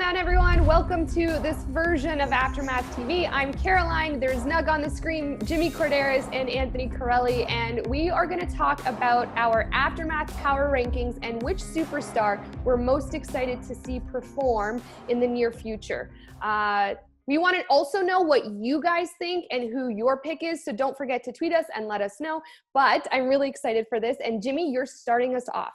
on, everyone. Welcome to this version of Aftermath TV. I'm Caroline. There's Nug on the screen, Jimmy Corderas, and Anthony Corelli, and we are going to talk about our Aftermath power rankings and which superstar we're most excited to see perform in the near future. We want to also know what you guys think and who your pick is, so don't forget to tweet us and let us know. But I'm really excited for this, and Jimmy, you're starting us off.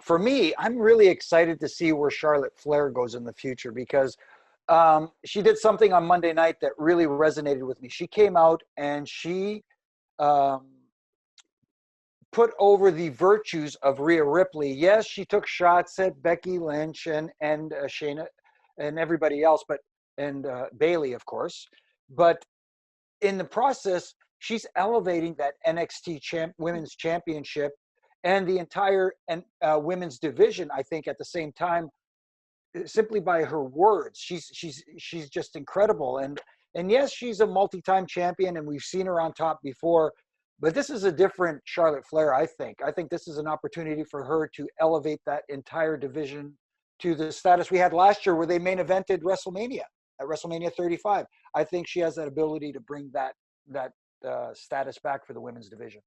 For me, I'm really excited to see where Charlotte Flair goes in the future because she did something on Monday night that really resonated with me. She came out and she put over the virtues of Rhea Ripley. Yes, she took shots at Becky Lynch and Shayna and everybody else, and Bayley, of course. But in the process, she's elevating that NXT Women's Championship and the entire women's division, I think, at the same time, simply by her words. She's just incredible. And yes, she's a multi-time champion, and we've seen her on top before. But this is a different Charlotte Flair, I think. I think this is an opportunity for her to elevate that entire division to the status we had last year, where they main evented WrestleMania at WrestleMania 35. I think she has that ability to bring that status back for the women's division.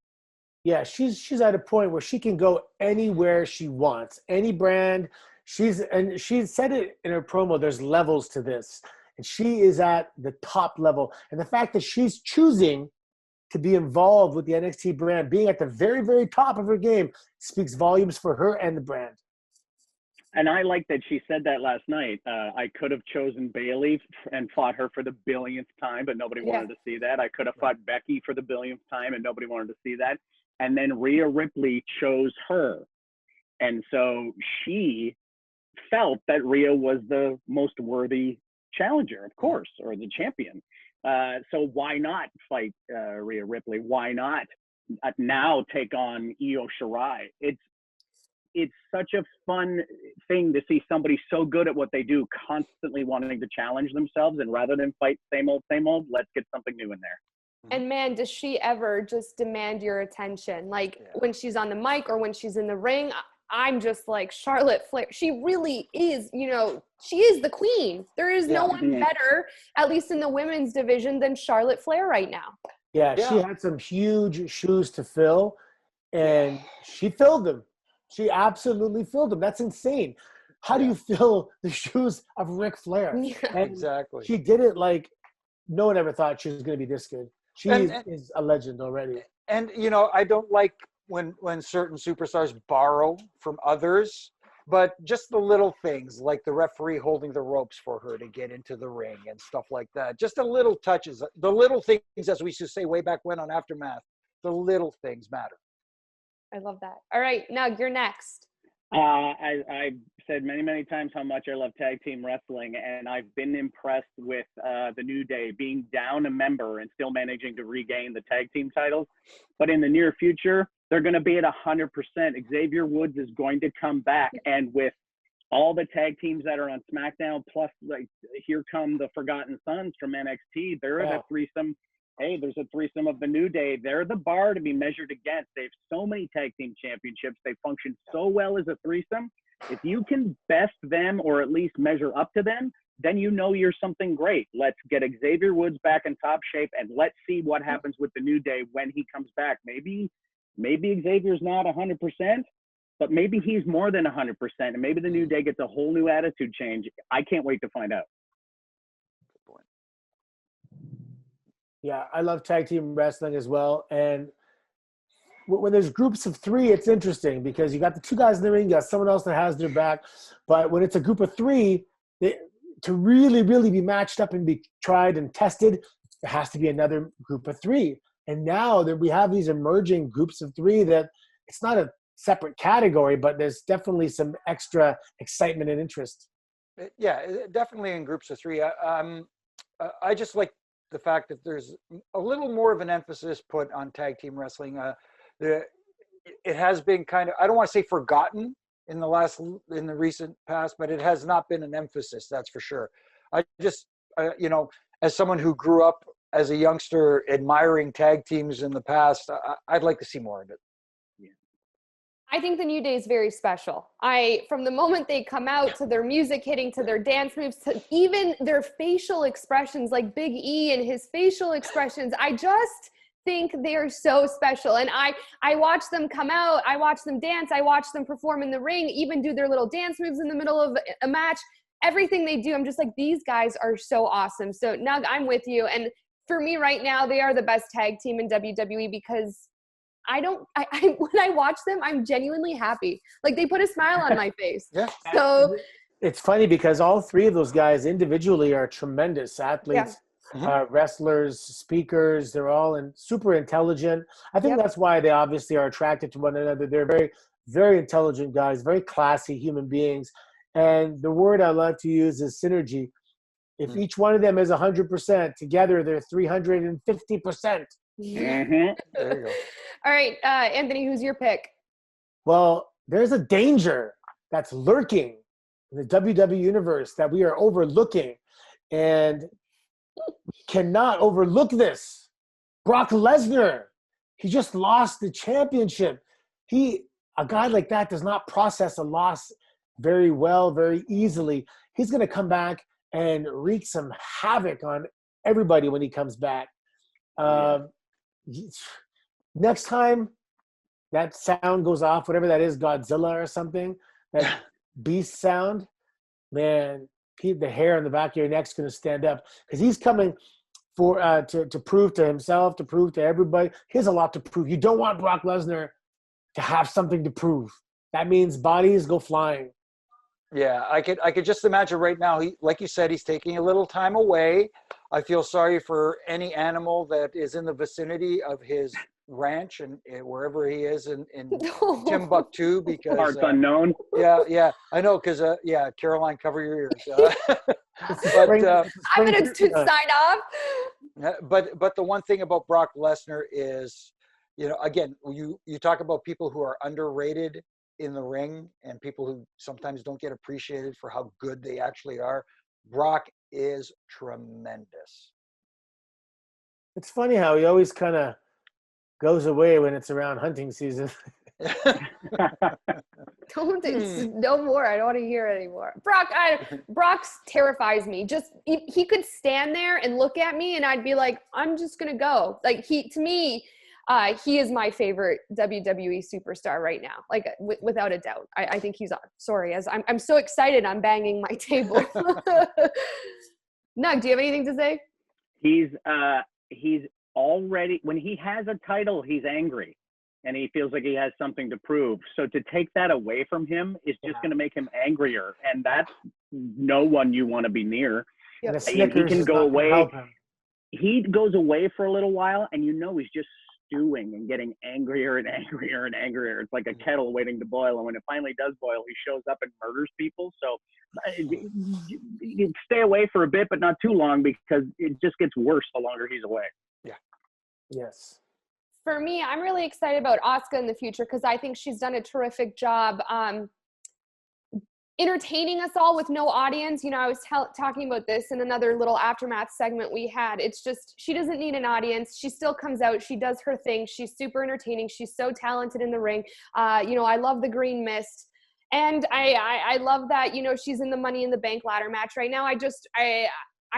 Yeah, she's at a point where she can go anywhere she wants, any brand. She said it in her promo, there's levels to this. And she is at the top level. And the fact that she's choosing to be involved with the NXT brand, being at the very, very top of her game, speaks volumes for her and the brand. And I like that she said that last night. I could have chosen Bayley and fought her for the billionth time, but nobody wanted to see that. I could have fought Becky for the billionth time, and nobody wanted to see that. And then Rhea Ripley chose her. And so she felt that Rhea was the most worthy challenger, of course, or the champion. So why not fight Rhea Ripley? Why not now take on Io Shirai? It's such a fun thing to see somebody so good at what they do, constantly wanting to challenge themselves. And rather than fight same old, let's get something new in there. And man, does she ever just demand your attention. Like when she's on the mic or when she's in the ring, I'm just like, Charlotte Flair, she really is, she is the queen. There is no one better, at least in the women's division, than Charlotte Flair right now. Yeah, she had some huge shoes to fill, and she filled them. She absolutely filled them. That's insane. How do you fill the shoes of Ric Flair? Yeah. And exactly. She did it like no one ever thought she was going to be this good. She is a legend already. And, I don't like when certain superstars borrow from others, but just the little things like the referee holding the ropes for her to get into the ring and stuff like that. Just the little touches, the little things, as we used to say way back when on Aftermath, the little things matter. I love that. All right, Nug, you're next. I've said many times how much I love tag team wrestling, and I've been impressed with the New Day being down a member and still managing to regain the tag team titles. But in the near future, they're going to be at 100%. Xavier Woods is going to come back, and with all the tag teams that are on SmackDown, plus here come the Forgotten Sons from NXT. They're in a threesome. Hey, there's a threesome of the New Day. They're the bar to be measured against. They have so many tag team championships. They function so well as a threesome. If you can best them or at least measure up to them, then you're something great. Let's get Xavier Woods back in top shape, and let's see what happens with the New Day when he comes back. Maybe Xavier's not 100%, but maybe he's more than 100%, and maybe the New Day gets a whole new attitude change. I can't wait to find out. Yeah, I love tag team wrestling as well. And when there's groups of three, it's interesting because you got the two guys in the ring, you got someone else that has their back. But when it's a group of three, to really, really be matched up and be tried and tested, there has to be another group of three. And now that we have these emerging groups of three, that it's not a separate category, but there's definitely some extra excitement and interest. Yeah, definitely in groups of three. I just like the fact that there's a little more of an emphasis put on tag team wrestling. It has been kind of, I don't want to say forgotten in the recent past, but it has not been an emphasis, that's for sure. I just, as someone who grew up as a youngster admiring tag teams in the past, I'd like to see more of it. I think the New Day is very special. From the moment they come out to their music hitting, to their dance moves, to even their facial expressions, like Big E and his facial expressions, I just think they are so special. And I watch them come out, I watch them dance, I watch them perform in the ring, even do their little dance moves in the middle of a match. Everything they do, I'm just like, these guys are so awesome. So Nug, I'm with you. And for me right now, they are the best tag team in WWE because when I watch them, I'm genuinely happy. Like they put a smile on my face. Yeah. So It's funny because all three of those guys individually are tremendous athletes, wrestlers, speakers. They're all super intelligent. I think that's why they obviously are attracted to one another. They're very, very intelligent guys, very classy human beings. And the word I love to use is synergy. If each one of them is 100%, together they're 350%. Mm-hmm. There you go. all right, Anthony, who's your pick? Well, there's a danger that's lurking in the WWE universe that we are overlooking, and we cannot overlook this. Brock Lesnar, he just lost the championship. A guy like that does not process a loss very well, very easily. He's going to come back and wreak some havoc on everybody when he comes back. Next time that sound goes off, whatever that is, Godzilla or something, that beast sound, man, the hair on the back of your neck's going to stand up because he's coming for to prove to himself, to prove to everybody. He has a lot to prove. You don't want Brock Lesnar to have something to prove. That means bodies go flying. Yeah, I could just imagine right now. He, like you said, he's taking a little time away. I feel sorry for any animal that is in the vicinity of his ranch and wherever he is in Timbuktu, because Parts unknown. Yeah, I know, because Caroline, cover your ears. I'm gonna sign off. But the one thing about Brock Lesnar is, again, you talk about people who are underrated in the ring and people who sometimes don't get appreciated for how good they actually are. Brock is tremendous. It's funny how he always kind of goes away when it's around hunting season. No more. I don't want to hear it anymore. Brock terrifies me. Just he could stand there and look at me, and I'd be like, I'm just gonna go. Like he is my favorite WWE superstar right now. Like without a doubt. I think he's on. Sorry, as I'm so excited, I'm banging my table. Nug, do you have anything to say? He's already, when he has a title, he's angry and he feels like he has something to prove. So to take that away from him is just going to make him angrier, and that's no one you want to be near. Yep. He can go away. He goes away for a little while, and he's just stewing and getting angrier and angrier and angrier. It's like a kettle waiting to boil, and when it finally does boil, he shows up and murders people. So you stay away for a bit, but not too long, because it just gets worse the longer he's away. Yeah. Yes. For me, I'm really excited about Asuka in the future because I think she's done a terrific job entertaining us all with no audience. I was talking about this in another little aftermath segment we had. It's just, she doesn't need an audience. She still comes out. She does her thing. She's super entertaining. She's so talented in the ring. I love the green mist. And I love that, she's in the Money in the Bank ladder match right now. I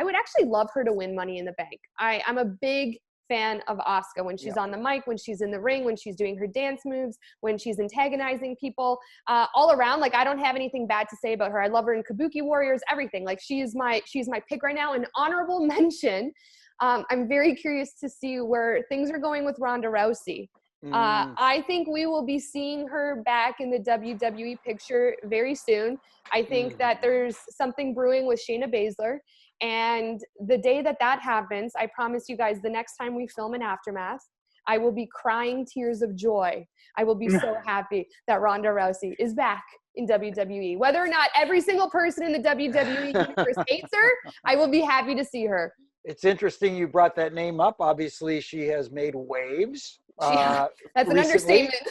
would actually love her to win Money in the Bank. I'm a big fan of Asuka when she's on the mic, when she's in the ring, when she's doing her dance moves, when she's antagonizing people, all around. Like, I don't have anything bad to say about her. I love her in Kabuki Warriors, everything. Like, she's my pick right now. An honorable mention. I'm very curious to see where things are going with Ronda Rousey. I think we will be seeing her back in the WWE picture very soon. I think that there's something brewing with Shayna Baszler. And the day that happens, I promise you guys, the next time we film an Aftermath, I will be crying tears of joy. I will be so happy that Ronda Rousey is back in WWE. Whether or not every single person in the WWE universe hates her, I will be happy to see her. It's interesting you brought that name up. Obviously, she has made waves. That's an understatement.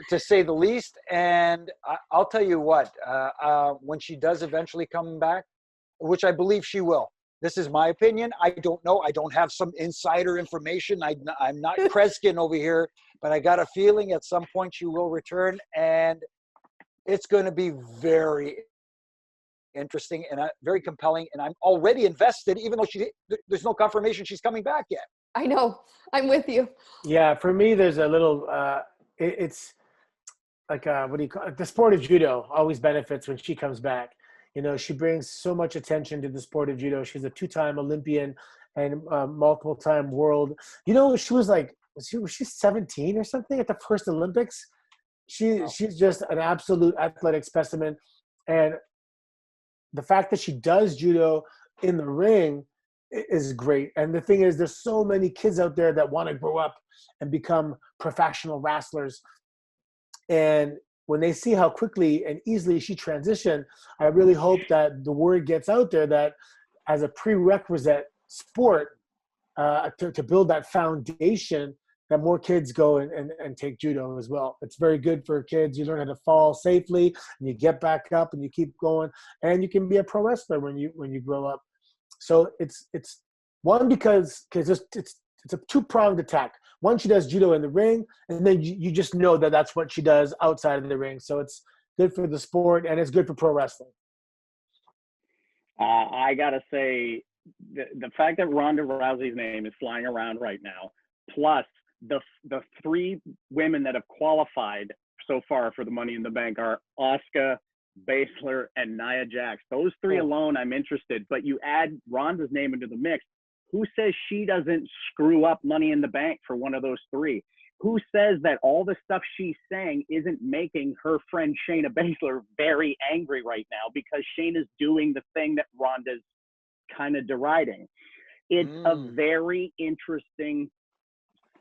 to say the least. And I'll tell you what, when she does eventually come back, which I believe she will. This is my opinion. I don't know. I don't have some insider information. I'm not Kreskin over here but I got a feeling at some point she will return, and it's going to be very interesting and very compelling. And I'm already invested, even though there's no confirmation she's coming back yet. I know. I'm with you. Yeah, for me, there's a little. It's like what do you call it? The sport of judo always benefits when she comes back. You know, she brings so much attention to the sport of judo. She's a 2-time Olympian and multiple-time world. You know, she was like, was she 17 or something at the first Olympics? She's just an absolute athletic specimen, and the fact that she does judo in the ring is great. And the thing is, there's so many kids out there that want to grow up and become professional wrestlers. And when they see how quickly and easily she transitioned, I really hope that the word gets out there that as a prerequisite sport to build that foundation, that more kids go and take judo as well. It's very good for kids. You learn how to fall safely, and you get back up, and you keep going, and you can be a pro wrestler when you grow up. So it's one because it's a two-pronged attack. One, she does judo in the ring, and then you just know that that's what she does outside of the ring. So it's good for the sport, and it's good for pro wrestling. I gotta say, the fact that Ronda Rousey's name is flying around right now, plus the 3 women that have qualified so far for the Money in the Bank are Asuka, Baszler, and Nia Jax. Those 3 alone, I'm interested. But you add Ronda's name into the mix. Who says she doesn't screw up Money in the Bank for one of those 3? Who says that all the stuff she's saying isn't making her friend Shayna Baszler very angry right now because Shayna's doing the thing that Ronda's kind of deriding? It's a very interesting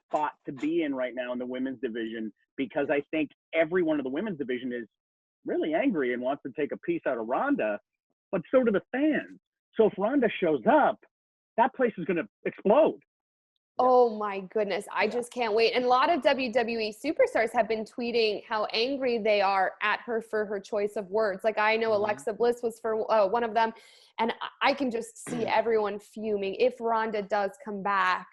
spot to be in right now in the women's division, because I think everyone in the women's division is really angry and wants to take a piece out of Ronda, but so do the fans. So if Ronda shows up, that place is going to explode. Oh my goodness. I just can't wait. And a lot of WWE superstars have been tweeting how angry they are at her for her choice of words. Like I know Alexa Bliss was for one of them, and I can just see everyone fuming. If Ronda does come back,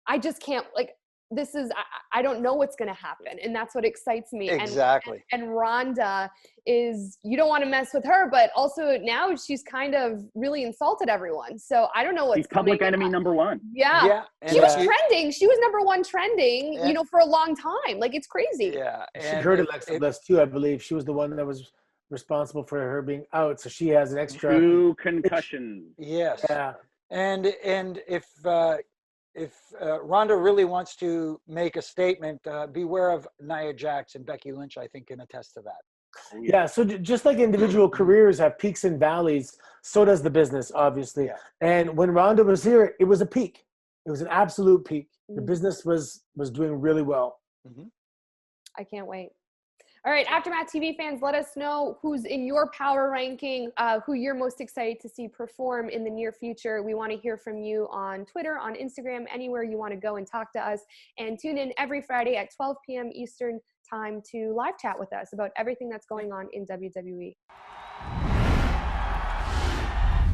I just can't, like, this is, I don't know what's going to happen. And that's what excites me. Exactly. And Ronda is, you don't want to mess with her, but also now she's kind of really insulted everyone. So I don't know what's She's public enemy number 1. Yeah. She was trending. She was number 1 trending, for a long time. Like, it's crazy. Yeah. She heard Alexa Bliss too, I believe. She was the one that was responsible for her being out. So she has an extra 2 concussions. Yes. Yeah. And if Ronda really wants to make a statement, beware of Nia Jax, and Becky Lynch, I think, can attest to that. Yeah, so just like individual careers have peaks and valleys, so does the business, obviously. Yeah. And when Ronda was here, it was a peak. It was an absolute peak. The business was doing really well. I can't wait. All right, Aftermath TV fans, let us know who's in your power ranking, who you're most excited to see perform in the near future. We want to hear from you on Twitter, on Instagram, anywhere you want to go and talk to us. And tune in every Friday at 12 p.m. Eastern time to live chat with us about everything that's going on in WWE.